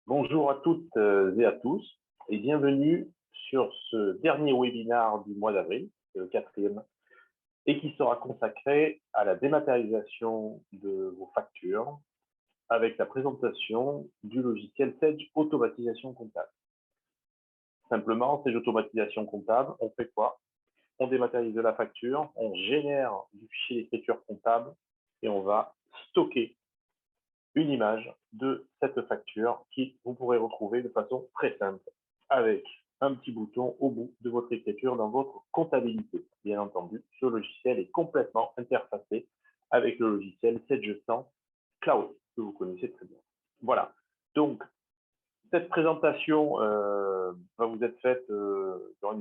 Bonjour à toutes et à tous et bienvenue sur ce dernier webinaire du mois d'avril, le quatrième, et qui sera consacré à la dématérialisation de vos factures avec la présentation du logiciel Sage Automatisation Comptable. Simplement, Sage Automatisation Comptable, on fait quoi? On dématérialise la facture, on génère du fichier d'écriture comptable et on va stocker une image de cette facture qui vous pourrez retrouver de façon très simple avec un petit bouton au bout de votre écriture dans votre comptabilité. Bien entendu, ce logiciel est complètement interfacé avec le logiciel Sage 100 Cloud que vous connaissez très bien. Voilà. Donc, cette présentation va vous être faite dans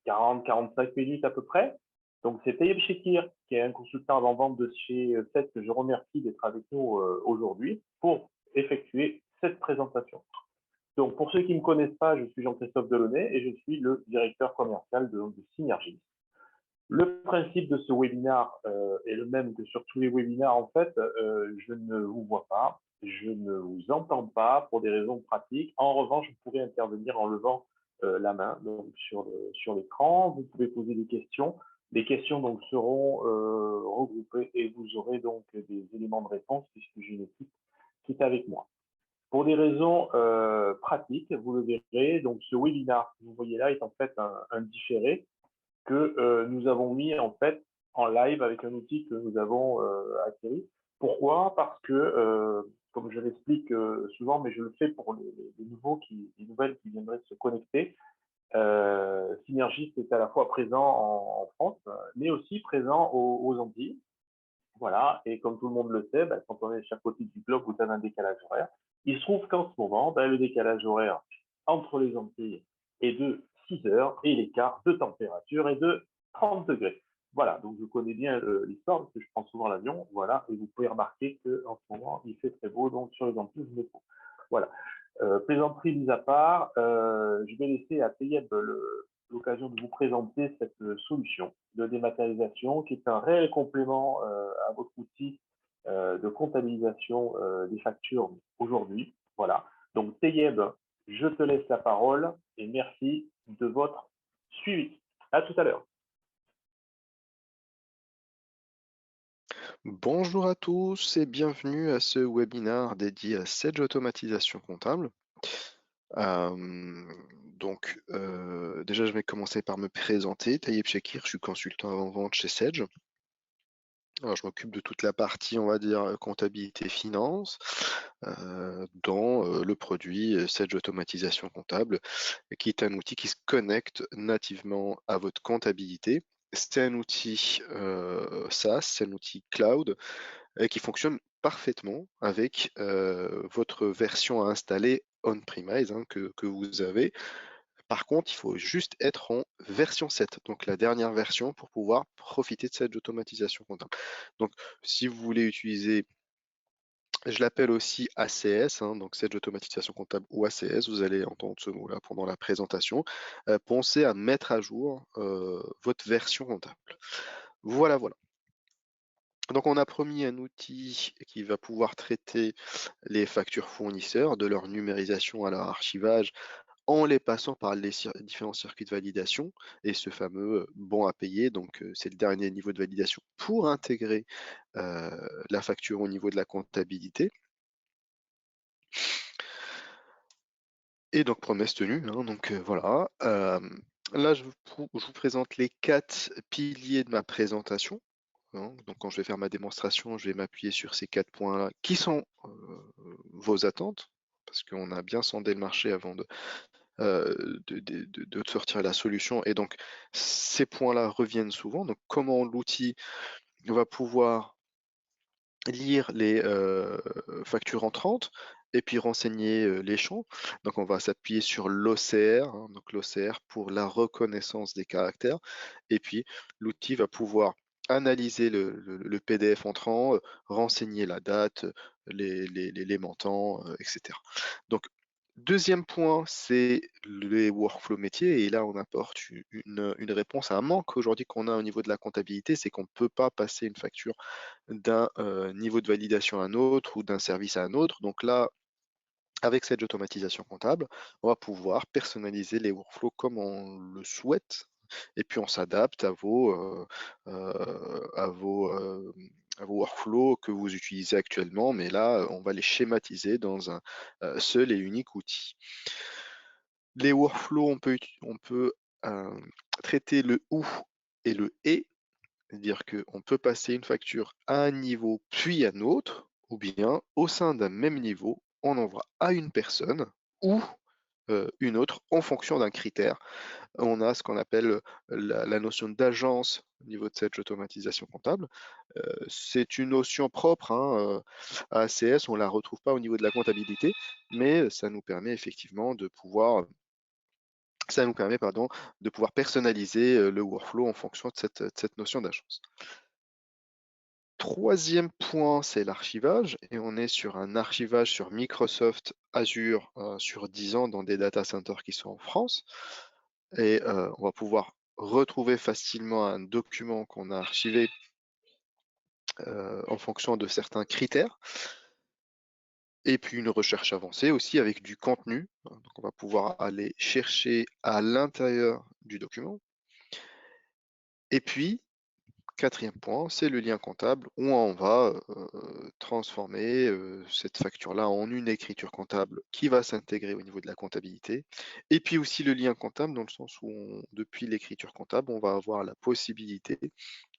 40-45 minutes à peu près. Donc, c'est Taïeb Chekir, qui est un consultant avant-vente de chez SET, que je remercie d'être avec nous aujourd'hui pour effectuer cette présentation. Donc, pour ceux qui ne me connaissent pas, je suis Jean-Christophe Delaunay et je suis le directeur commercial de Synergis. Le principe de ce webinaire est le même que sur tous les webinaires. En fait, je ne vous vois pas, je ne vous entends pas pour des raisons pratiques. En revanche, vous pourrez intervenir en levant la main donc sur l'écran. Vous pouvez poser des questions. Les questions donc seront regroupées et vous aurez donc des éléments de réponse puisque j'ai une équipe qui est avec moi. Pour des raisons pratiques, vous le verrez, donc ce webinaire que vous voyez là est en fait un différé que nous avons mis en fait en live avec un outil que nous avons acquis. Pourquoi? Parce que, comme je l'explique souvent, mais je le fais pour les nouveaux, les nouvelles qui viendraient se connecter, Synergis est à la fois présent en France, mais aussi présent aux Antilles. Voilà, et comme tout le monde le sait, quand on est de chaque côté du globe, vous avez un décalage horaire. Il se trouve qu'en ce moment, le décalage horaire entre les Antilles est de 6 heures et l'écart de température est de 30 degrés. Voilà, donc je connais bien l'histoire parce que je prends souvent l'avion. Voilà, et vous pouvez remarquer qu'en ce moment, il fait très beau, donc sur les Antilles, je me trouve. Voilà. Plaisanterie mise à part, je vais laisser à Tayeb l'occasion de vous présenter cette solution de dématérialisation qui est un réel complément à votre outil de comptabilisation des factures aujourd'hui. Voilà. Donc, Tayeb, je te laisse la parole et merci de votre suivi. À tout à l'heure. Bonjour à tous et bienvenue à ce webinaire dédié à Sage Automatisation Comptable. Déjà, je vais commencer par me présenter. Taïeb Chekir, je suis consultant avant-vente chez Sage. Alors, je m'occupe de toute la partie, on va dire, comptabilité finance, dans le produit Sage Automatisation Comptable, qui est un outil qui se connecte nativement à votre comptabilité. C'est un outil SaaS, c'est un outil cloud qui fonctionne parfaitement avec votre version à installer on-premise que vous avez. Par contre, il faut juste être en version 7, donc la dernière version pour pouvoir profiter de cette automatisation comptable. Donc, si vous voulez utiliser, je l'appelle aussi ACS, donc cette automatisation comptable ou ACS, vous allez entendre ce mot-là pendant la présentation. Pensez à mettre à jour votre version comptable. Voilà, voilà. Donc, on a promis un outil qui va pouvoir traiter les factures fournisseurs, de leur numérisation à leur archivage, en les passant par les différents circuits de validation et ce fameux bon à payer. Donc, c'est le dernier niveau de validation pour intégrer la facture au niveau de la comptabilité. Et donc, promesse tenue. Donc, voilà. Là, je vous présente les 4 piliers de ma présentation. Donc, quand je vais faire ma démonstration, je vais m'appuyer sur ces 4 points-là qui sont vos attentes, parce qu'on a bien sondé le marché avant de sortir la solution. Et donc, ces points-là reviennent souvent. Donc, comment l'outil va pouvoir lire les factures entrantes et puis renseigner les champs. Donc, on va s'appuyer sur l'OCR, donc l'OCR pour la reconnaissance des caractères. Et puis, l'outil va pouvoir analyser le PDF entrant, renseigner la date, les montants, etc. Donc, deuxième point, c'est les workflows métiers. Et là, on apporte une réponse à un manque aujourd'hui qu'on a au niveau de la comptabilité, c'est qu'on ne peut pas passer une facture d'un niveau de validation à un autre ou d'un service à un autre. Donc là, Avec cette automatisation comptable, on va pouvoir personnaliser les workflows comme on le souhaite et puis on s'adapte à vos workflows que vous utilisez actuellement, mais là, on va les schématiser dans un, seul et unique outil. Les workflows, on peut traiter le «ou» et le «et», c'est-à-dire qu'on peut passer une facture à un niveau puis à un autre, ou bien au sein d'un même niveau, on envoie à une personne ou une autre en fonction d'un critère. On a ce qu'on appelle la notion d'agence au niveau de cette automatisation comptable. C'est une notion propre hein, à ACS, on ne la retrouve pas au niveau de la comptabilité, mais ça nous permet effectivement de pouvoir de pouvoir personnaliser le workflow en fonction de cette notion d'agence. Troisième point, c'est l'archivage, et on est sur un archivage sur Microsoft Azure sur 10 ans dans des data centers qui sont en France. Et on va pouvoir retrouver facilement un document qu'on a archivé en fonction de certains critères. Et puis une recherche avancée aussi avec du contenu. Donc on va pouvoir aller chercher à l'intérieur du document. Et puis, quatrième point, c'est le lien comptable où on va transformer cette facture-là en une écriture comptable qui va s'intégrer au niveau de la comptabilité. Et puis aussi le lien comptable dans le sens où depuis l'écriture comptable, on va avoir la possibilité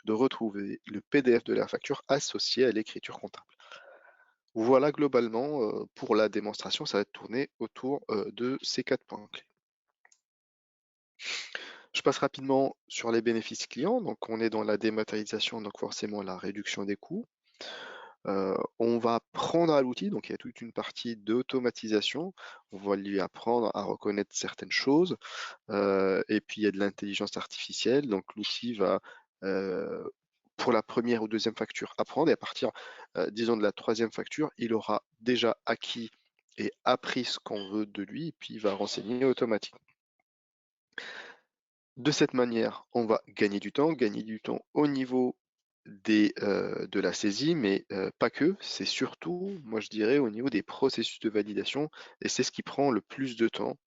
de retrouver le PDF de la facture associé à l'écriture comptable. Voilà globalement pour la démonstration, ça va tourner autour de ces 4 points clés. Je passe rapidement sur les bénéfices clients. Donc, on est dans la dématérialisation, donc forcément la réduction des coûts. On va apprendre à l'outil, donc il y a toute une partie d'automatisation. On va lui apprendre à reconnaître certaines choses. Et puis, il y a de l'intelligence artificielle. Donc, l'outil va, pour la première ou deuxième facture, apprendre. Et à partir, disons, de la troisième facture, il aura déjà acquis et appris ce qu'on veut de lui, et puis il va renseigner automatiquement. De cette manière, on va gagner du temps au niveau de la saisie, mais pas que, c'est surtout, moi je dirais, au niveau des processus de validation, et c'est ce qui prend le plus de temps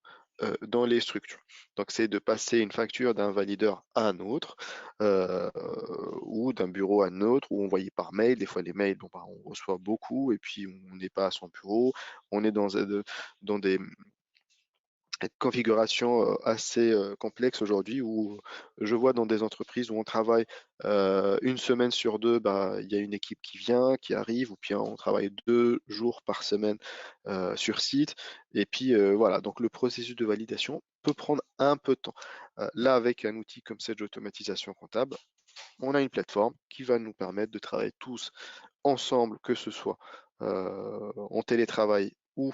dans les structures. Donc c'est de passer une facture d'un valideur à un autre, ou d'un bureau à un autre, ou envoyé par mail. Des fois les mails, bon, bah, on reçoit beaucoup, et puis on n'est pas à son bureau, on est dans des configuration assez complexe aujourd'hui où je vois dans des entreprises où on travaille une semaine sur deux, bah, il y a une équipe qui vient, qui arrive, ou bien on travaille 2 jours par semaine sur site. Et puis voilà, donc le processus de validation peut prendre un peu de temps. Là, avec un outil comme Sage Automatisation Comptable, on a une plateforme qui va nous permettre de travailler tous ensemble, que ce soit en télétravail ou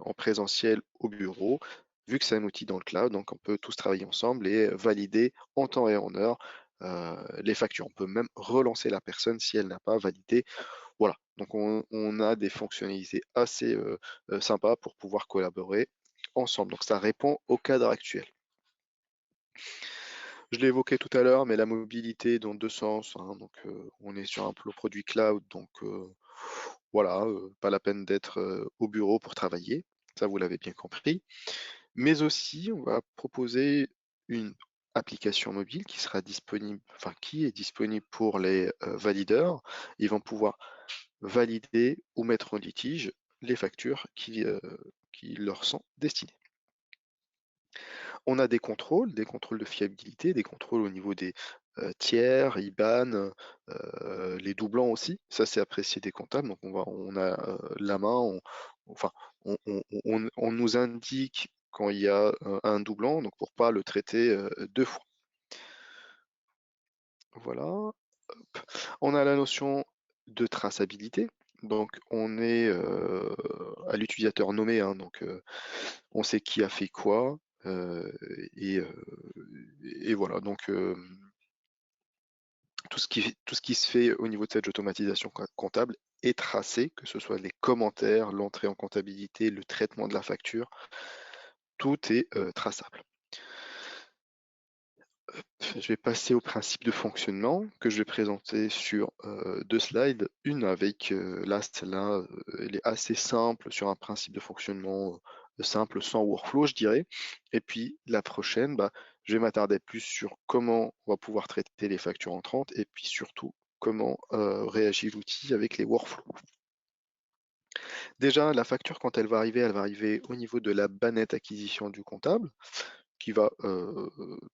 en présentiel au bureau, vu que c'est un outil dans le cloud, donc on peut tous travailler ensemble et valider en temps et en heure les factures. On peut même relancer la personne si elle n'a pas validé. Voilà, donc on a des fonctionnalités assez sympas pour pouvoir collaborer ensemble. Donc ça répond au cadre actuel. Je l'ai évoqué tout à l'heure, mais la mobilité dans 2 sens, hein, donc on est sur un produit cloud, donc voilà, pas la peine d'être au bureau pour travailler, ça vous l'avez bien compris. Mais aussi, on va proposer une application mobile qui sera disponible, enfin qui est disponible pour les valideurs. Ils vont pouvoir valider ou mettre en litige les factures qui leur sont destinées. On a des contrôles de fiabilité, des contrôles au niveau des tiers, IBAN, les doublons aussi. Ça, c'est apprécié des comptables. Donc, on a la main, enfin, on nous indique quand il y a un doublon, donc pour pas le traiter 2 fois. Voilà. Hop. On a la notion de traçabilité. Donc, on est à l'utilisateur nommé, hein, donc on sait qui a fait quoi. euh, et, euh, et voilà, donc tout ce qui se fait au niveau de cette automatisation comptable est tracé, que ce soit les commentaires, l'entrée en comptabilité, le traitement de la facture, tout est traçable. Je vais passer au principe de fonctionnement que je vais présenter sur 2 slides. Une avec, là, celle-là, elle est assez simple sur un principe de fonctionnement simple, sans workflow, je dirais. Et puis la prochaine, bah, je vais m'attarder plus sur comment on va pouvoir traiter les factures entrantes et puis surtout comment réagit l'outil avec les workflows. Déjà, la facture, quand elle va arriver au niveau de la bannette acquisition du comptable, qui va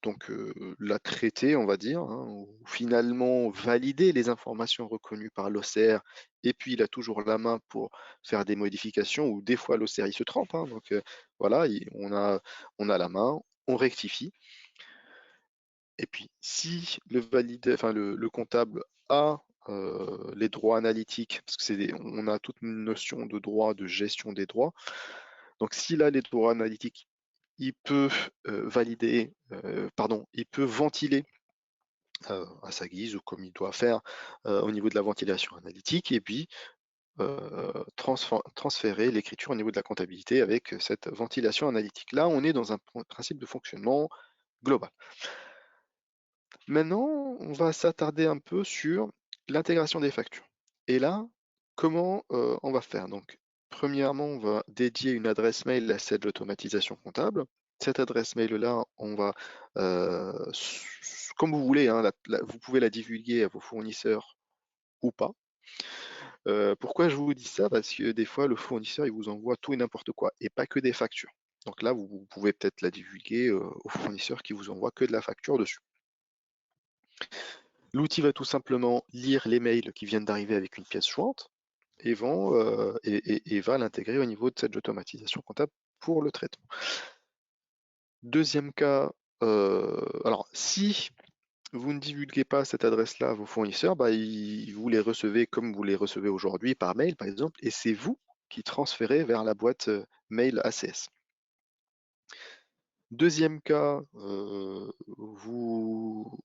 donc la traiter, on va dire, hein, ou finalement valider les informations reconnues par l'OCR, et puis il a toujours la main pour faire des modifications, ou des fois l'OCR il se trompe, hein, donc voilà, on a la main, on rectifie, et puis si le valide, enfin le comptable a les droits analytiques, parce que on a toute une notion de droit, de gestion des droits, donc s'il a les droits analytiques, il peut valider, pardon, il peut ventiler à sa guise ou comme il doit faire au niveau de la ventilation analytique et puis transférer l'écriture au niveau de la comptabilité avec cette ventilation analytique. Là, on est dans un principe de fonctionnement global. Maintenant, on va s'attarder un peu sur l'intégration des factures. Et là, comment on va faire? Donc, premièrement, on va dédier une adresse mail à cette automatisation comptable. Cette adresse mail-là, on va, comme vous voulez, hein, vous pouvez la divulguer à vos fournisseurs ou pas. Pourquoi je vous dis ça? Parce que des fois, le fournisseur, il vous envoie tout et n'importe quoi, et pas que des factures. Donc là, vous pouvez peut-être la divulguer aux fournisseurs qui vous envoient que de la facture dessus. L'outil va tout simplement lire les mails qui viennent d'arriver avec une pièce jointe et va l'intégrer au niveau de cette automatisation comptable pour le traitement. Deuxième cas, alors si vous ne divulguez pas cette adresse-là à vos fournisseurs, bah, vous les recevez comme vous les recevez aujourd'hui par mail, par exemple, et c'est vous qui transférez vers la boîte mail ACS. Deuxième cas, vous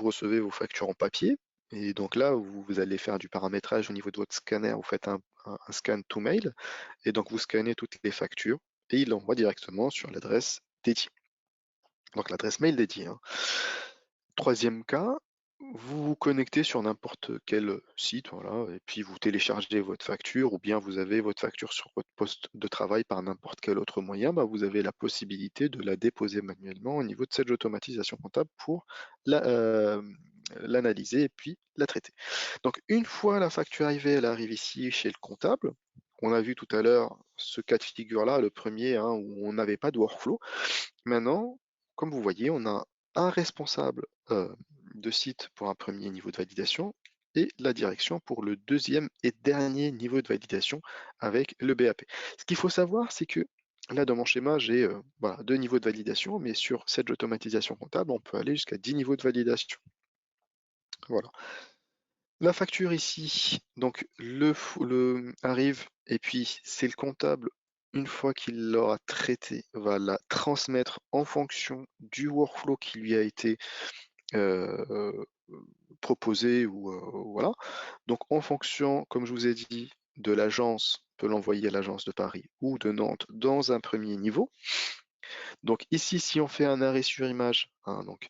recevez vos factures en papier, et donc là, vous allez faire du paramétrage au niveau de votre scanner, vous faites un scan to mail, et donc vous scannez toutes les factures, et il l'envoie directement sur l'adresse dédiée. Donc l'adresse mail dédiée, hein. Troisième cas, vous vous connectez sur n'importe quel site, voilà, et puis vous téléchargez votre facture, ou bien vous avez votre facture sur votre poste de travail par n'importe quel autre moyen, bah, vous avez la possibilité de la déposer manuellement au niveau de cette automatisation comptable pour l'analyser et puis la traiter. Donc une fois la facture arrivée, elle arrive ici chez le comptable. On a vu tout à l'heure ce cas de figure-là, le premier, hein, où on n'avait pas de workflow. Maintenant, comme vous voyez, on a un responsable de site pour un premier niveau de validation et la direction pour le deuxième et dernier niveau de validation avec le BAP. Ce qu'il faut savoir, c'est que là, dans mon schéma, j'ai voilà, 2 niveaux de validation, mais sur cette automatisation comptable, on peut aller jusqu'à 10 niveaux de validation. Voilà. La facture ici, donc arrive, et puis c'est le comptable, une fois qu'il l'aura traité, va la transmettre en fonction du workflow qui lui a été proposé, ou voilà. Donc en fonction, comme je vous ai dit, de l'agence, on peut l'envoyer à l'agence de Paris ou de Nantes dans un premier niveau. Donc ici, si on fait un arrêt sur image, hein, donc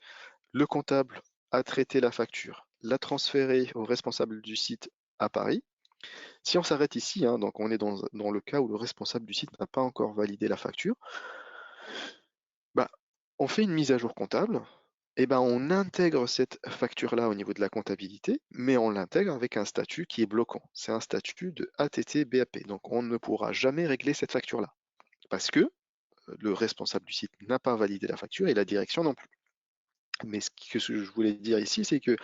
le comptable a traité la facture, l'a transférée au responsable du site à Paris. Si on s'arrête ici, hein, donc on est dans le cas où le responsable du site n'a pas encore validé la facture, bah, on fait une mise à jour comptable, et ben on intègre cette facture-là au niveau de la comptabilité, mais on l'intègre avec un statut qui est bloquant. C'est un statut de ATT-BAP, donc on ne pourra jamais régler cette facture-là, parce que le responsable du site n'a pas validé la facture et la direction non plus. Mais ce que je voulais dire ici, c'est que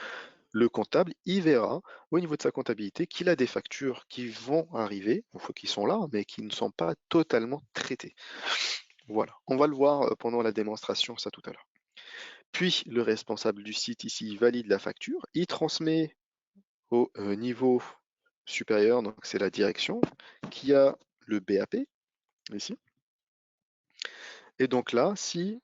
le comptable, il verra au niveau de sa comptabilité qu'il a des factures qui vont arriver, enfin qui sont là, mais qui ne sont pas totalement traitées. Voilà, on va le voir pendant la démonstration, ça tout à l'heure. Puis le responsable du site ici valide la facture, il transmet au niveau supérieur, donc c'est la direction, qui a le BAP, ici. Et donc là, si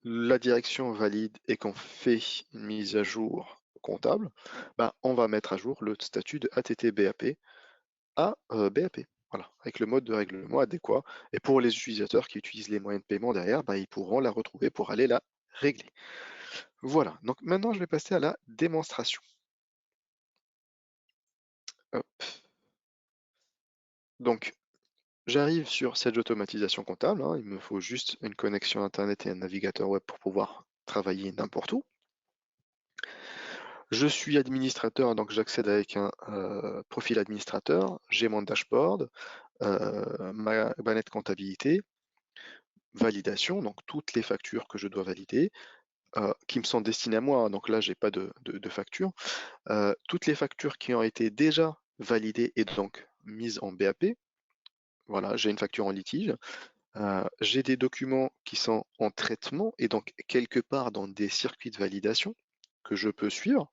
la direction valide et qu'on fait une mise à jour comptable, bah, on va mettre à jour le statut de ATT-BAP à BAP. Voilà, avec le mode de règlement adéquat. Et pour les utilisateurs qui utilisent les moyens de paiement derrière, bah, ils pourront la retrouver pour aller la réglé. Voilà, donc maintenant je vais passer à la démonstration. Hop. Donc, j'arrive sur Sage Automatisation Comptable, hein, il me faut juste une connexion Internet et un navigateur web pour pouvoir travailler n'importe où. Je suis administrateur, donc j'accède avec un profil administrateur, j'ai mon dashboard, ma banette comptabilité, validation, donc toutes les factures que je dois valider, qui me sont destinées à moi, donc là j'ai pas de facture. Toutes les factures qui ont été déjà validées et donc mises en BAP. Voilà, j'ai une facture en litige. J'ai des documents qui sont en traitement et donc quelque part dans des circuits de validation que je peux suivre.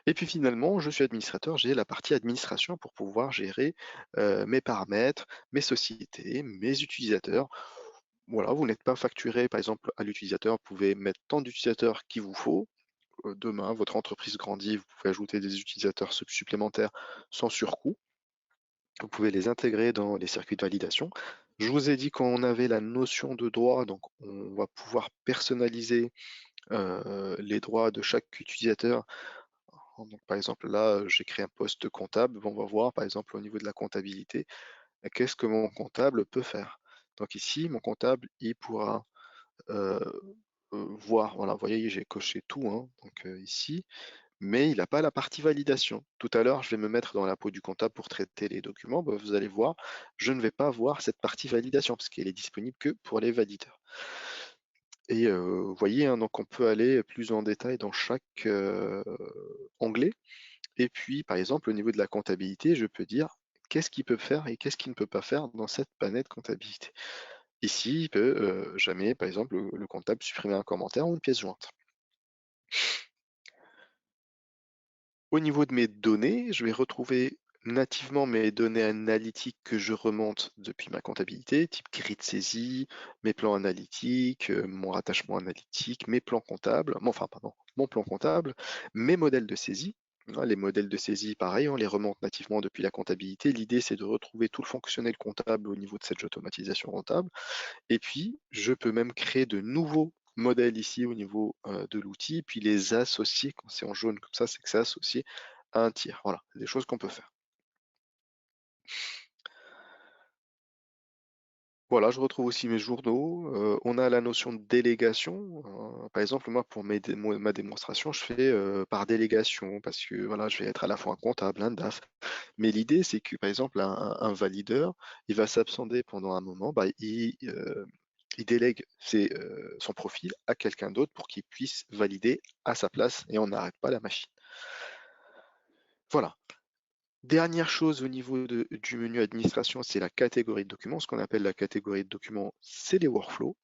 Et puis finalement, je suis administrateur, j'ai la partie administration pour pouvoir gérer mes paramètres, mes sociétés, mes utilisateurs. Voilà, vous n'êtes pas facturé par exemple à l'utilisateur, vous pouvez mettre tant d'utilisateurs qu'il vous faut. Demain, votre entreprise grandit, vous pouvez ajouter des utilisateurs supplémentaires sans surcoût. Vous pouvez les intégrer dans les circuits de validation. Je vous ai dit qu'on avait la notion de droit, donc on va pouvoir personnaliser les droits de chaque utilisateur. Donc, par exemple, là, j'ai créé un poste comptable. On va voir, par exemple, au niveau de la comptabilité, qu'est-ce que mon comptable peut faire. Donc ici, mon comptable, il pourra euh, voir, voilà, vous voyez, j'ai coché tout, hein, donc ici, mais il n'a pas la partie validation. Tout à l'heure, je vais me mettre dans la peau du comptable pour traiter les documents. Bah, vous allez voir, je ne vais pas voir cette partie validation parce qu'elle est disponible que pour les valideurs. Et vous voyez, hein, donc on peut aller plus en détail dans chaque onglet. Et puis, par exemple, au niveau de la comptabilité, je peux dire qu'est-ce qu'il peut faire et qu'est-ce qu'il ne peut pas faire dans cette planète comptabilité. Ici, il peut jamais, par exemple, le comptable supprimer un commentaire ou une pièce jointe. Au niveau de mes données, je vais retrouver nativement mes données analytiques que je remonte depuis ma comptabilité, type grille de saisie, mes plans analytiques, mon rattachement analytique, mes plans comptables, enfin pardon, mon plan comptable, mes modèles de saisie. Les modèles de saisie, pareil, on les remonte nativement depuis la comptabilité. L'idée, c'est de retrouver tout le fonctionnel comptable au niveau de cette automatisation comptable. Et puis, je peux même créer de nouveaux modèles ici au niveau de l'outil, puis les associer, quand c'est en jaune comme ça, c'est que c'est associé à un tiers. Voilà, c'est des choses qu'on peut faire. Voilà, je retrouve aussi mes journaux. On a la notion de délégation. Par exemple, moi, pour ma démonstration, je fais par délégation parce que voilà, je vais être à la fois un comptable, un DAF. Mais l'idée, c'est que, par exemple, un valideur, il va s'absenter pendant un moment, bah, il délègue son profil à quelqu'un d'autre pour qu'il puisse valider à sa place et on n'arrête pas la machine. Voilà. Dernière chose au niveau du menu administration, c'est la catégorie de documents. Ce qu'on appelle la catégorie de documents, c'est les workflows.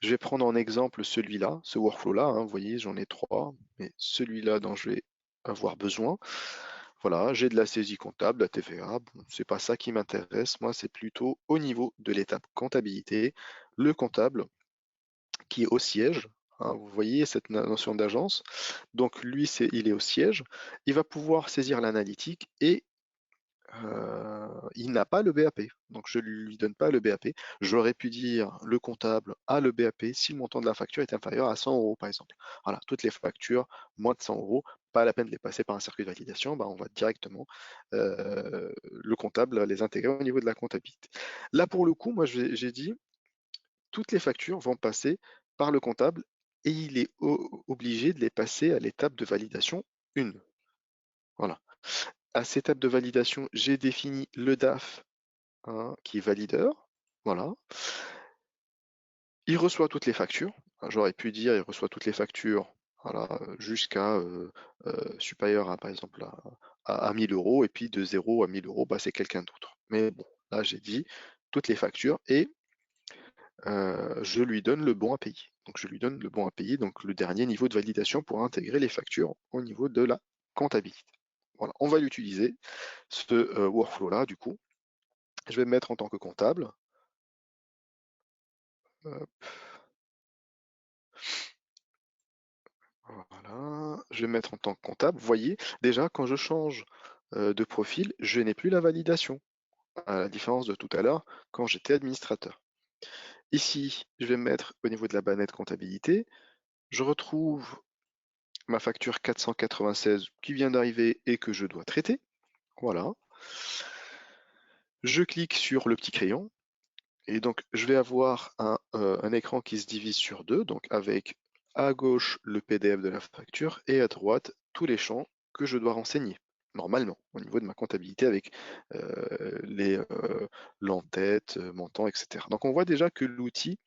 Je vais prendre en exemple celui-là, ce workflow-là. Hein, vous voyez, j'en ai 3, mais celui-là dont je vais avoir besoin. Voilà, j'ai de la saisie comptable, la TVA. Bon, c'est pas ça qui m'intéresse. Moi, c'est plutôt au niveau de l'étape comptabilité, le comptable qui est au siège. Hein, vous voyez cette notion d'agence. Donc lui, il est au siège. Il va pouvoir saisir l'analytique et il n'a pas le BAP, donc je ne lui donne pas le BAP. J'aurais pu dire le comptable a le BAP si le montant de la facture est inférieur à 100 euros, par exemple. Voilà, toutes les factures moins de 100 euros, pas la peine de les passer par un circuit de validation, bah, on va directement le comptable les intégrer au niveau de la comptabilité. Là, pour le coup, moi, j'ai dit toutes les factures vont passer par le comptable et il est obligé de les passer à l'étape de validation 1. Voilà. À cette étape de validation, j'ai défini le DAF hein, qui est valideur. Voilà. Il reçoit toutes les factures. J'aurais pu dire il reçoit toutes les factures voilà, jusqu'à supérieur à par exemple à 1000 euros et puis de 0 à 1000 euros, bah, c'est quelqu'un d'autre. Mais bon, là j'ai dit toutes les factures et je lui donne le bon à payer. Donc je lui donne le bon à payer, donc le dernier niveau de validation pour intégrer les factures au niveau de la comptabilité. Voilà, on va l'utiliser, ce workflow-là, du coup. Je vais me mettre en tant que comptable. Hop. Voilà, je vais me mettre en tant que comptable. Vous voyez, déjà, quand je change de profil, je n'ai plus la validation, à la différence de tout à l'heure quand j'étais administrateur. Ici, je vais me mettre au niveau de la bannette comptabilité. Je retrouve ma facture 496 qui vient d'arriver et que je dois traiter. Voilà. Je clique sur le petit crayon et donc je vais avoir un écran qui se divise sur deux, donc avec à gauche le PDF de la facture et à droite tous les champs que je dois renseigner normalement au niveau de ma comptabilité avec l'entête, montant, etc. Donc on voit déjà que l'outil,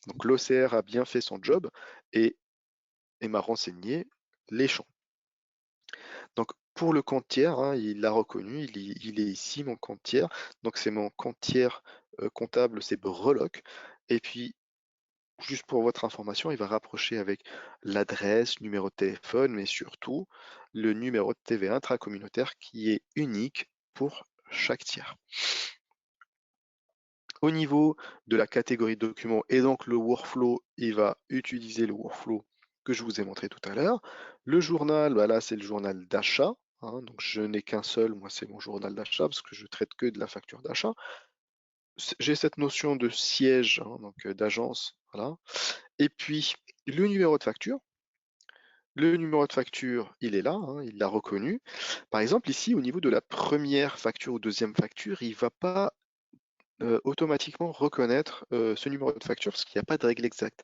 donc l'OCR a bien fait son job et m'a renseigné les champs. Donc pour le compte tiers, hein, il l'a reconnu, il est ici mon compte tiers. Donc c'est mon compte tiers comptable, c'est Breloque. Et puis, juste pour votre information, il va rapprocher avec l'adresse, numéro de téléphone, mais surtout le numéro de TVA intracommunautaire qui est unique pour chaque tiers. Au niveau de la catégorie de documents et donc le workflow, il va utiliser le workflow que je vous ai montré tout à l'heure. Le journal, bah là c'est le journal d'achat. Hein, donc je n'ai qu'un seul, moi c'est mon journal d'achat parce que je traite que de la facture d'achat. J'ai cette notion de siège, hein, donc d'agence, voilà. Et puis le numéro de facture. Le numéro de facture, il est là, hein, il l'a reconnu. Par exemple, ici, au niveau de la première facture ou deuxième facture, il ne va pas automatiquement reconnaître ce numéro de facture parce qu'il n'y a pas de règle exacte.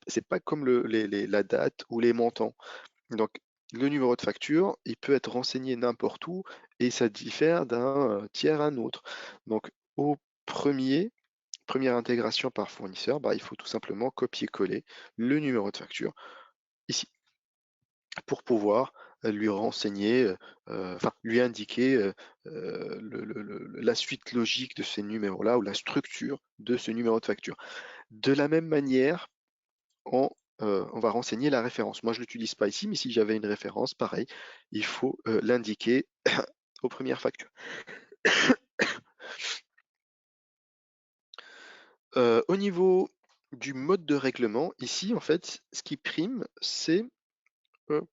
C'est pas comme la date ou les montants. Donc, le numéro de facture, il peut être renseigné n'importe où et ça diffère d'un tiers à un autre. Donc, au première intégration par fournisseur, bah, il faut tout simplement copier-coller le numéro de facture ici pour pouvoir lui renseigner, enfin lui indiquer la suite logique de ces numéros-là ou la structure de ce numéro de facture. De la même manière, on va renseigner la référence. Moi, je ne l'utilise pas ici, mais si j'avais une référence, pareil, il faut l'indiquer aux premières factures. Au niveau du mode de règlement, ici, en fait, ce qui prime, c'est au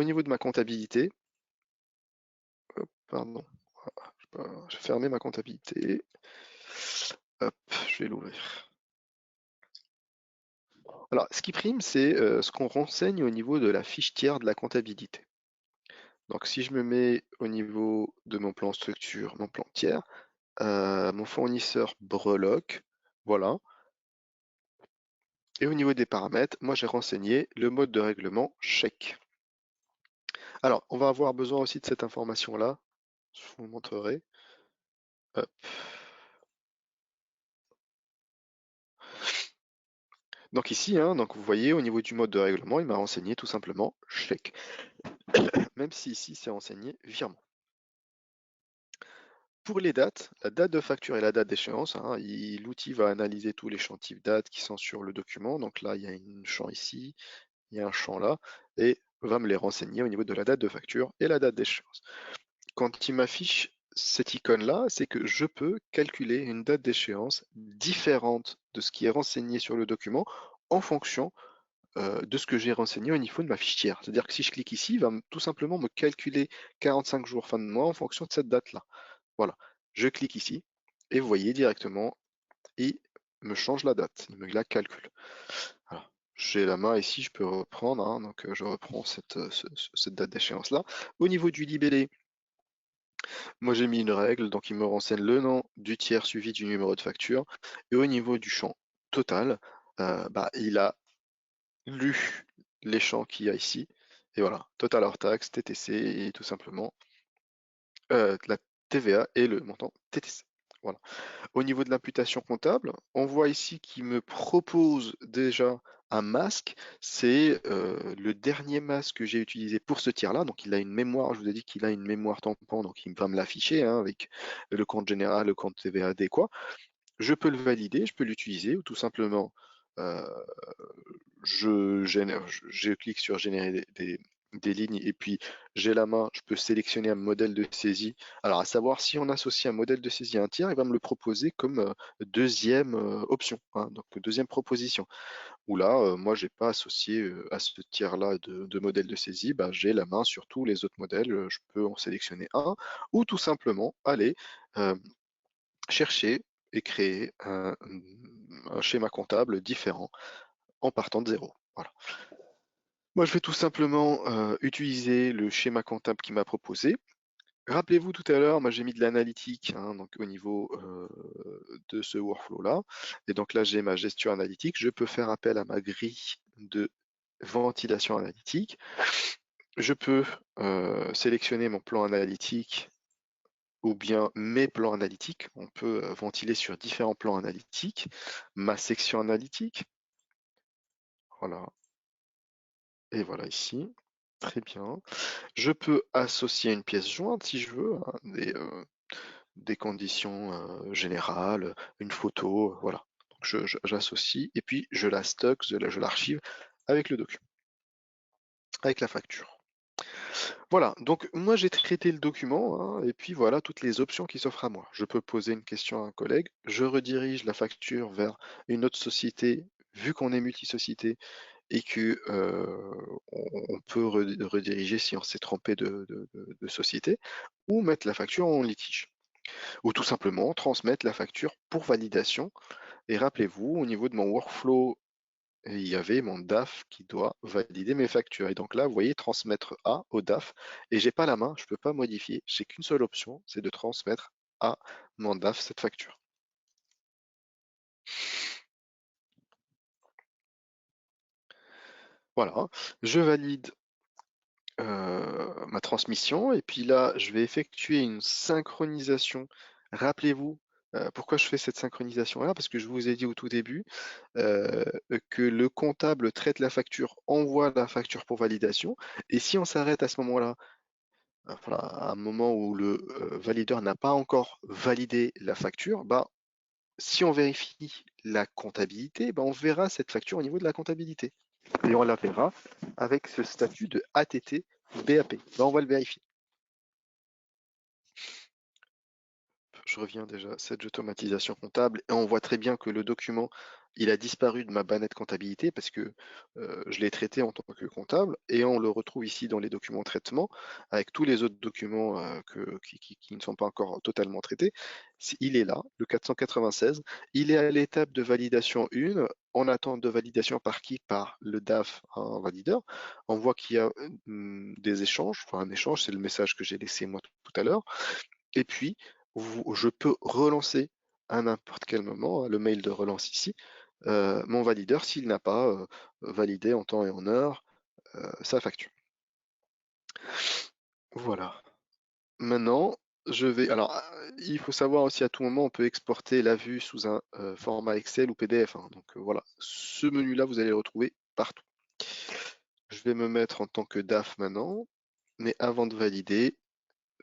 niveau de ma comptabilité. Pardon, j'ai fermé ma comptabilité. Hop, je vais l'ouvrir. Alors, ce qui prime, c'est ce qu'on renseigne au niveau de la fiche tiers de la comptabilité. Donc, si je me mets au niveau de mon plan structure, mon plan tiers, mon fournisseur Breloque, voilà. Et au niveau des paramètres, moi j'ai renseigné le mode de règlement chèque. Alors, on va avoir besoin aussi de cette information-là. Je vous montrerai. Hop. Donc ici, hein, donc vous voyez, au niveau du mode de règlement, il m'a renseigné tout simplement chèque. Même si ici, c'est renseigné virement. Pour les dates, la date de facture et la date d'échéance, hein, l'outil va analyser tous les champs type date qui sont sur le document. Donc là, il y a un champ ici, il y a un champ là, et va me les renseigner au niveau de la date de facture et la date d'échéance. Quand il m'affiche cette icône-là, c'est que je peux calculer une date d'échéance différente de ce qui est renseigné sur le document en fonction de ce que j'ai renseigné au niveau de ma fiche tiers. C'est-à-dire que si je clique ici, il va tout simplement me calculer 45 jours fin de mois en fonction de cette date-là. Voilà, je clique ici et vous voyez directement, il me change la date, il me la calcule. Alors, j'ai la main ici, je peux reprendre, hein, donc je reprends cette date d'échéance-là. Au niveau du libellé, moi j'ai mis une règle, donc il me renseigne le nom du tiers suivi du numéro de facture. Et au niveau du champ total, bah, il a lu les champs qu'il y a ici. Et voilà, total hors taxe, TTC et tout simplement la TVA et le montant TTC. Voilà. Au niveau de l'imputation comptable, on voit ici qu'il me propose déjà un masque. C'est le dernier masque que j'ai utilisé pour ce tiers-là. Donc il a une mémoire, je vous ai dit qu'il a une mémoire tampon, donc il va me l'afficher hein, avec le compte général, le compte TVA adéquat. Je peux le valider, je peux l'utiliser ou tout simplement je clique sur générer des lignes et puis j'ai la main, je peux sélectionner un modèle de saisie. Alors à savoir si on associe un modèle de saisie à un tiers, il va me le proposer comme deuxième option, hein, donc deuxième proposition. Où là, moi j'ai pas associé à ce tiers-là de modèle de saisie, bah, j'ai la main sur tous les autres modèles, je peux en sélectionner un ou tout simplement aller chercher et créer un schéma comptable différent en partant de zéro. Voilà. Moi, je vais tout simplement utiliser le schéma comptable qui m'a proposé. Rappelez-vous tout à l'heure, moi j'ai mis de l'analytique donc au niveau de ce workflow-là. Et donc là, j'ai ma gestion analytique. Je peux faire appel à ma grille de ventilation analytique. Je peux sélectionner mon plan analytique ou bien mes plans analytiques. On peut ventiler sur différents plans analytiques. Ma section analytique. Voilà. Et voilà ici. Très bien. Je peux associer une pièce jointe si je veux, des conditions générales, une photo, voilà. Donc j'associe et puis je la stocke, je l'archive avec le document, avec la facture. Voilà, donc moi j'ai traité le document et puis voilà toutes les options qui s'offrent à moi. Je peux poser une question à un collègue, je redirige la facture vers une autre société, vu qu'on est multi-société et que on peut rediriger si on s'est trompé de société, ou mettre la facture en litige. Ou tout simplement transmettre la facture pour validation. Et rappelez-vous, au niveau de mon workflow, il y avait mon DAF qui doit valider mes factures. Et donc là, vous voyez, transmettre A au DAF. Et j'ai pas la main, je peux pas modifier. J'ai qu'une seule option, c'est de transmettre à mon DAF cette facture. Voilà, je valide ma transmission et puis là, je vais effectuer une synchronisation. Rappelez-vous, pourquoi je fais cette synchronisation-là? Parce que je vous ai dit au tout début que le comptable traite la facture, envoie la facture pour validation. Et si on s'arrête à ce moment-là, voilà, à un moment où le valideur n'a pas encore validé la facture, bah, si on vérifie la comptabilité, bah, on verra cette facture au niveau de la comptabilité. Et on la verra avec ce statut de ATT BAP. Bah, on va le vérifier. Je reviens déjà, cette automatisation comptable, et on voit très bien que le document, il a disparu de ma bannette comptabilité parce que je l'ai traité en tant que comptable, et on le retrouve ici dans les documents traitement, avec tous les autres documents qui ne sont pas encore totalement traités. Il est là, le 496, il est à l'étape de validation 1, en attente de validation par qui? Par le DAF, un valideur. On voit qu'il y a des échanges, enfin un échange, c'est le message que j'ai laissé moi tout à l'heure. Et puis, je peux relancer à n'importe quel moment, le mail de relance ici, mon valideur s'il n'a pas validé en temps et en heure sa facture. Voilà. Maintenant, je vais. Alors, il faut savoir aussi à tout moment, on peut exporter la vue sous un format Excel ou PDF. Donc voilà, ce menu-là, vous allez le retrouver partout. Je vais me mettre en tant que DAF maintenant, mais avant de valider,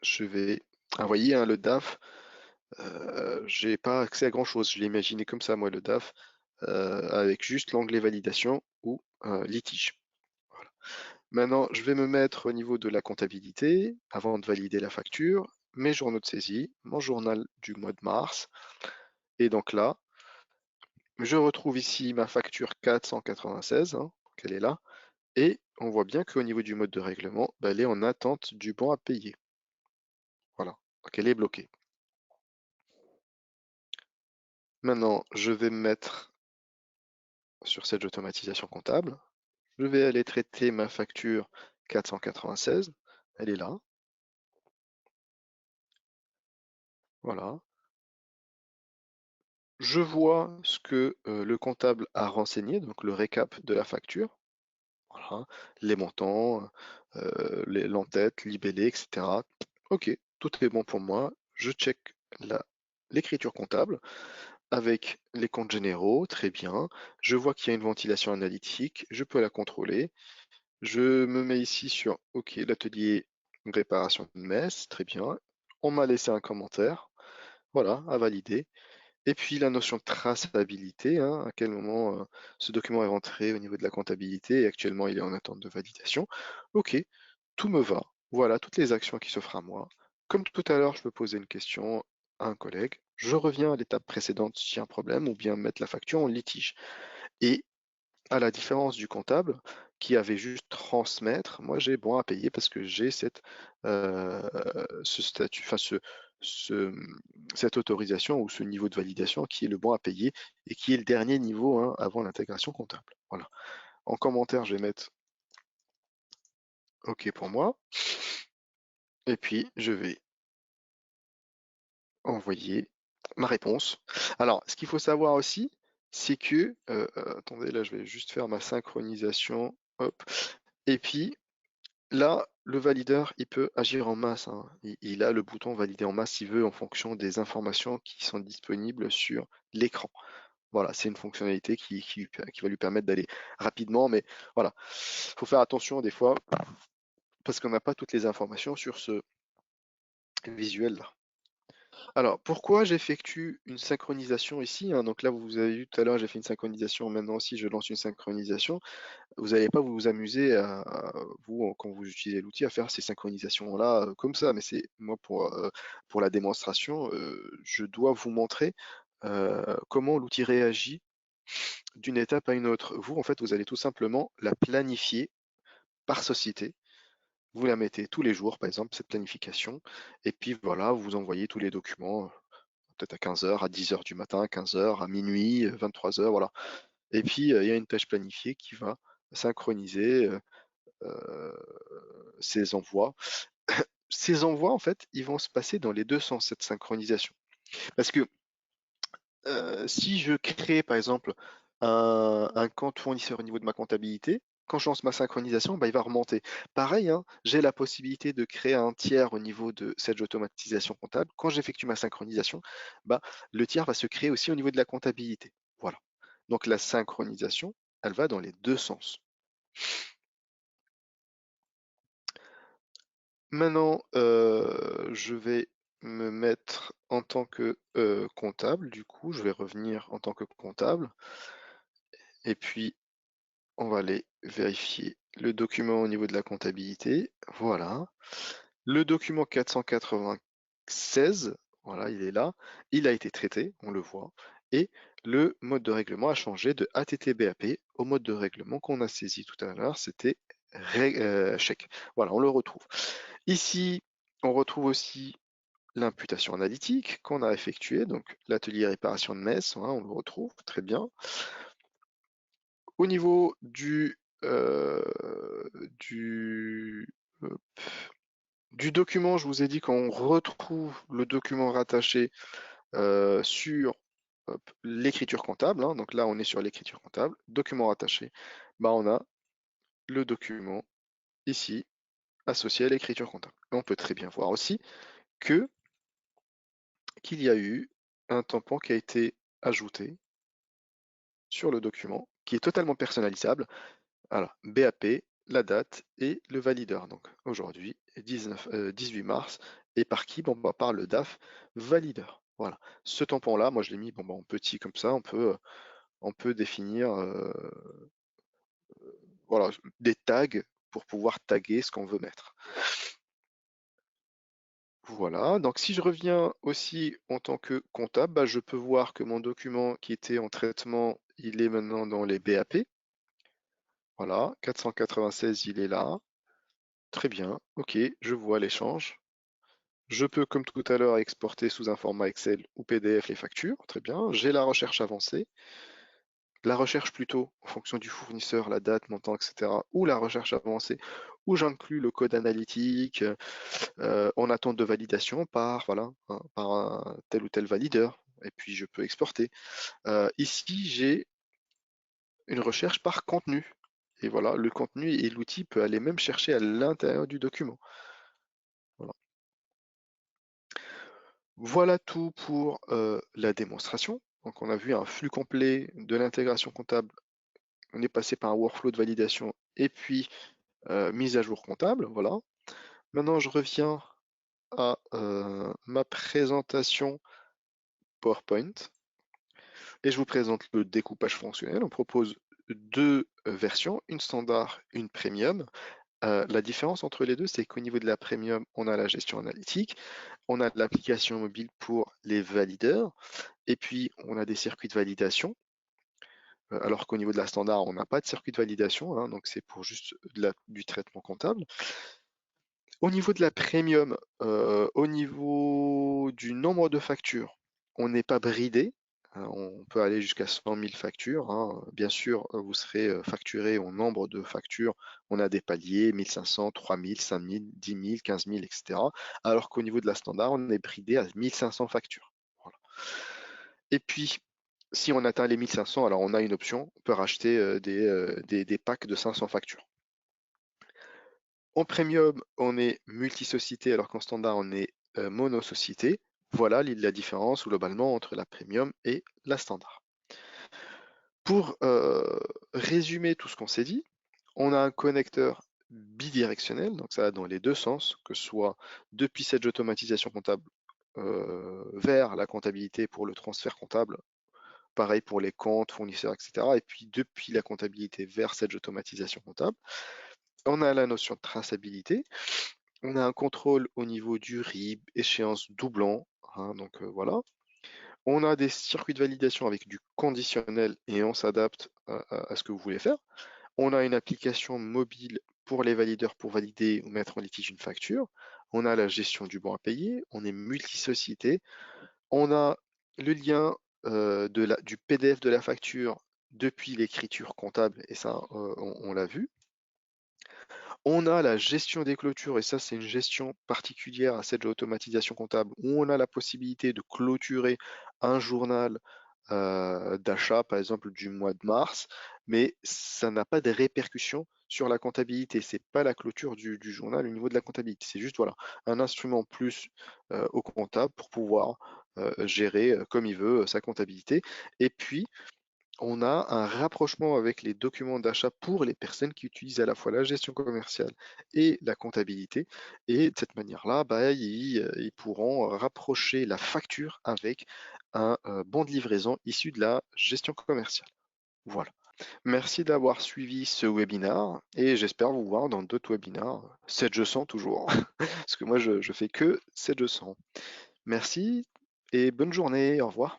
je vais. Ah, vous voyez, le DAF, j'ai pas accès à grand chose. Je l'ai imaginé comme ça, moi, le DAF, avec juste l'onglet validation ou litige. Voilà. Maintenant, je vais me mettre au niveau de la comptabilité avant de valider la facture, mes journaux de saisie, mon journal du mois de mars. Et donc là, je retrouve ici ma facture 496, qu'elle est là. Et on voit bien qu'au niveau du mode de règlement, bah, elle est en attente du bon à payer. Voilà, donc elle est bloquée. Maintenant, je vais me mettre sur cette automatisation comptable. Je vais aller traiter ma facture 496. Elle est là. Voilà. Je vois ce que le comptable a renseigné, donc le récap de la facture. Voilà. Les montants, l'entête, libellé, etc. Ok, tout est bon pour moi. Je check l'écriture comptable avec les comptes généraux, très bien. Je vois qu'il y a une ventilation analytique, je peux la contrôler. Je me mets ici sur OK, l'atelier réparation de messe, très bien. On m'a laissé un commentaire, voilà, à valider. Et puis la notion de traçabilité, à quel moment ce document est rentré au niveau de la comptabilité et actuellement il est en attente de validation. OK, tout me va. Voilà toutes les actions qui s'offrent à moi. Comme tout à l'heure, je peux poser une question à un collègue. Je reviens à l'étape précédente si j'ai un problème ou bien mettre la facture en litige. Et à la différence du comptable qui avait juste transmettre, moi j'ai bon à payer parce que j'ai ce statut, enfin cette autorisation ou ce niveau de validation qui est le bon à payer et qui est le dernier niveau hein, avant l'intégration comptable. Voilà. En commentaire, je vais mettre OK pour moi. Et puis, je vais envoyer ma réponse. Alors, ce qu'il faut savoir aussi, c'est que, attendez, là, je vais juste faire ma synchronisation. Hop. Et puis, là, le valideur, il peut agir en masse. Hein. Il a le bouton valider en masse s'il veut en fonction des informations qui sont disponibles sur l'écran. Voilà, c'est une fonctionnalité qui va lui permettre d'aller rapidement, mais voilà, il faut faire attention des fois parce qu'on n'a pas toutes les informations sur ce visuel-là. Alors, pourquoi j'effectue une synchronisation ici hein, donc là, vous avez vu tout à l'heure, j'ai fait une synchronisation. Maintenant aussi, je lance une synchronisation. Vous n'allez pas vous amuser, vous, quand vous utilisez l'outil, à faire ces synchronisations-là comme ça. Mais c'est moi, pour la démonstration, je dois vous montrer comment l'outil réagit d'une étape à une autre. Vous, en fait, vous allez tout simplement la planifier par société. Vous la mettez tous les jours, par exemple, cette planification. Et puis voilà, vous envoyez tous les documents, peut-être à 15h, à 10h du matin, à 15h, à minuit, 23h, voilà. Et puis, il y a une tâche planifiée qui va synchroniser ces envois. Ces envois, en fait, ils vont se passer dans les deux sens, cette synchronisation. Parce que si je crée, par exemple, un compte fournisseur au niveau de ma comptabilité, quand je lance ma synchronisation, bah, il va remonter. Pareil, hein, j'ai la possibilité de créer un tiers au niveau de cette automatisation comptable. Quand j'effectue ma synchronisation, bah, le tiers va se créer aussi au niveau de la comptabilité. Voilà. Donc la synchronisation, elle va dans les deux sens. Maintenant, je vais me mettre en tant que comptable. Du coup, je vais revenir en tant que comptable. Et puis, on va aller vérifier le document au niveau de la comptabilité. Voilà. Le document 496, voilà, il est là. Il a été traité, on le voit. Et le mode de règlement a changé de ATT-BAP au mode de règlement qu'on a saisi tout à l'heure. C'était chèque. Voilà, on le retrouve. Ici, on retrouve aussi l'imputation analytique qu'on a effectuée, donc l'atelier réparation de Metz, hein, on le retrouve très bien. Au niveau du document, je vous ai dit qu'on retrouve le document rattaché sur l'écriture comptable. Hein, donc là, on est sur l'écriture comptable. Document rattaché, bah, on a le document ici associé à l'écriture comptable. Et on peut très bien voir aussi qu'il y a eu un tampon qui a été ajouté sur le document, qui est totalement personnalisable. Alors, BAP, la date et le valideur. Donc aujourd'hui, 18 mars. Et par qui? Bon, bah, par le DAF valideur. Voilà. Ce tampon-là, moi je l'ai mis bon, bah, en petit comme ça. On peut définir voilà, des tags pour pouvoir taguer ce qu'on veut mettre. Voilà, donc si je reviens aussi en tant que comptable, bah, je peux voir que mon document qui était en traitement, il est maintenant dans les BAP. Voilà, 496, il est là. Très bien, ok, je vois l'échange. Je peux, comme tout à l'heure, exporter sous un format Excel ou PDF les factures. Très bien, j'ai la recherche avancée. La recherche plutôt en fonction du fournisseur, la date, montant, etc. Ou la recherche avancée, où j'inclus le code analytique en attente de validation par, voilà, hein, par un tel ou tel valideur. Et puis je peux exporter. Ici, j'ai une recherche par contenu. Et voilà, le contenu et l'outil peut aller même chercher à l'intérieur du document. Voilà. Voilà tout pour la démonstration. Donc on a vu un flux complet de l'intégration comptable. On est passé par un workflow de validation et puis mise à jour comptable. Voilà. Maintenant je reviens à ma présentation PowerPoint et je vous présente le découpage fonctionnel. On propose deux versions, une standard, une premium. La différence entre les deux, c'est qu'au niveau de la premium, on a la gestion analytique, on a l'application mobile pour les valideurs, et puis on a des circuits de validation, alors qu'au niveau de la standard, on n'a pas de circuit de validation, hein, donc c'est pour juste du traitement comptable. Au niveau de la premium, au niveau du nombre de factures, on n'est pas bridé. On peut aller jusqu'à 100 000 factures, hein. Bien sûr, vous serez facturé au nombre de factures. On a des paliers, 1500, 3000, 5000, 10 000, 15 000, etc. Alors qu'au niveau de la standard, on est bridé à 1500 factures. Voilà. Et puis, si on atteint les 1500, alors on a une option, on peut racheter des packs de 500 factures. En premium, on est multi-société, alors qu'en standard, on est mono-société. Voilà la différence globalement entre la premium et la standard. Pour résumer tout ce qu'on s'est dit, on a un connecteur bidirectionnel, donc ça va dans les deux sens, que ce soit depuis cette automatisation comptable vers la comptabilité pour le transfert comptable, pareil pour les comptes, fournisseurs, etc. Et puis depuis la comptabilité vers cette automatisation comptable. On a la notion de traçabilité. On a un contrôle au niveau du RIB, échéance doublant, hein, donc voilà. On a des circuits de validation avec du conditionnel et on s'adapte à ce que vous voulez faire. On a une application mobile pour les valideurs pour valider ou mettre en litige une facture. On a la gestion du bon à payer. On est multi-société. On a le lien du PDF de la facture depuis l'écriture comptable et ça, on l'a vu. On a la gestion des clôtures, et ça, c'est une gestion particulière à cette automatisation comptable, où on a la possibilité de clôturer un journal d'achat, par exemple, du mois de mars, mais ça n'a pas de répercussions sur la comptabilité. C'est pas la clôture du journal au niveau de la comptabilité. C'est juste voilà, un instrument plus au comptable pour pouvoir gérer comme il veut sa comptabilité. Et puis, on a un rapprochement avec les documents d'achat pour les personnes qui utilisent à la fois la gestion commerciale et la comptabilité. Et de cette manière-là, bah, ils pourront rapprocher la facture avec un bon de livraison issu de la gestion commerciale. Voilà. Merci d'avoir suivi ce webinar et j'espère vous voir dans d'autres webinars. 7 toujours, parce que moi je fais que 7 Merci et bonne journée. Au revoir.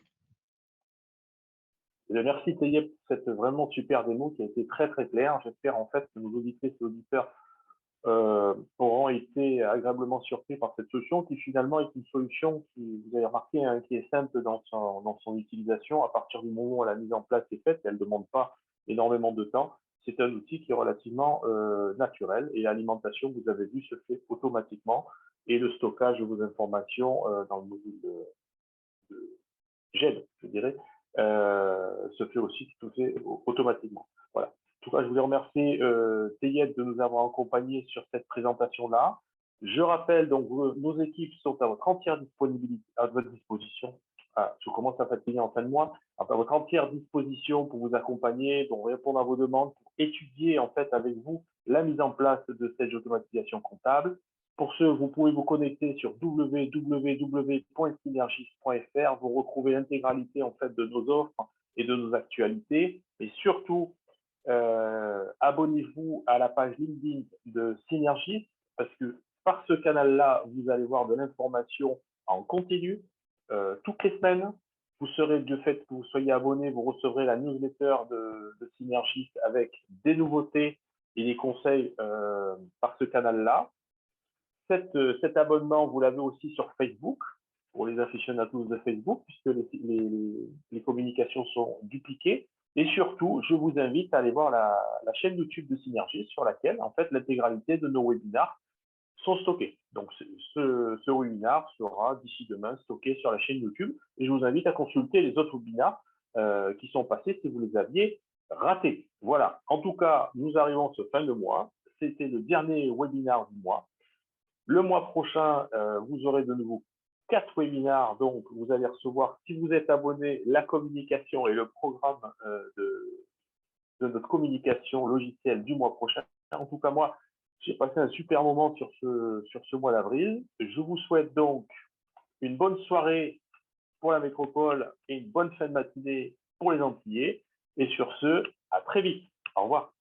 Eh bien, merci Taïeb pour cette vraiment super démo qui a été très très claire. J'espère en fait que nos auditrices et auditeurs auront été agréablement surpris par cette solution qui finalement est une solution qui, vous avez remarqué, hein, qui est simple dans son utilisation. À partir du moment où la mise en place est faite, elle ne demande pas énormément de temps. C'est un outil qui est relativement naturel et l'alimentation, vous avez vu, se fait automatiquement et le stockage de vos informations dans le module de GED, je dirais, se fait aussi tout fait automatiquement. Voilà. En tout cas, je voulais remercier Tayeb de nous avoir accompagnés sur cette présentation-là. Je rappelle, donc, nos équipes sont à votre entière disponibilité, à votre disposition. Ah, je commence à fatiguer en fin de mois. À votre entière disposition pour vous accompagner, pour répondre à vos demandes, pour étudier en fait avec vous la mise en place de cette automatisation comptable. Pour ce, vous pouvez vous connecter sur www.synergis.fr. Vous retrouvez l'intégralité en fait de nos offres et de nos actualités. Et surtout, abonnez-vous à la page LinkedIn de Synergis parce que par ce canal-là, vous allez voir de l'information en continu toutes les semaines. Vous serez, du fait que vous soyez abonné, vous recevrez la newsletter de Synergis avec des nouveautés et des conseils par ce canal-là. Cet abonnement, vous l'avez aussi sur Facebook, pour les aficionados de Facebook, puisque les communications sont dupliquées. Et surtout, je vous invite à aller voir la chaîne YouTube de Synergis, sur laquelle, en fait, l'intégralité de nos webinars sont stockés. Donc, ce webinar sera d'ici demain stocké sur la chaîne YouTube. Et je vous invite à consulter les autres webinars qui sont passés si vous les aviez ratés. Voilà. En tout cas, nous arrivons à ce fin de mois. C'était le dernier webinar du mois. Le mois prochain, vous aurez de nouveau 4 webinars. Donc, vous allez recevoir, si vous êtes abonné, la communication et le programme de notre communication logicielle du mois prochain. En tout cas, moi, j'ai passé un super moment sur ce mois d'avril. Je vous souhaite donc une bonne soirée pour la métropole et une bonne fin de matinée pour les Antillais. Et sur ce, à très vite. Au revoir.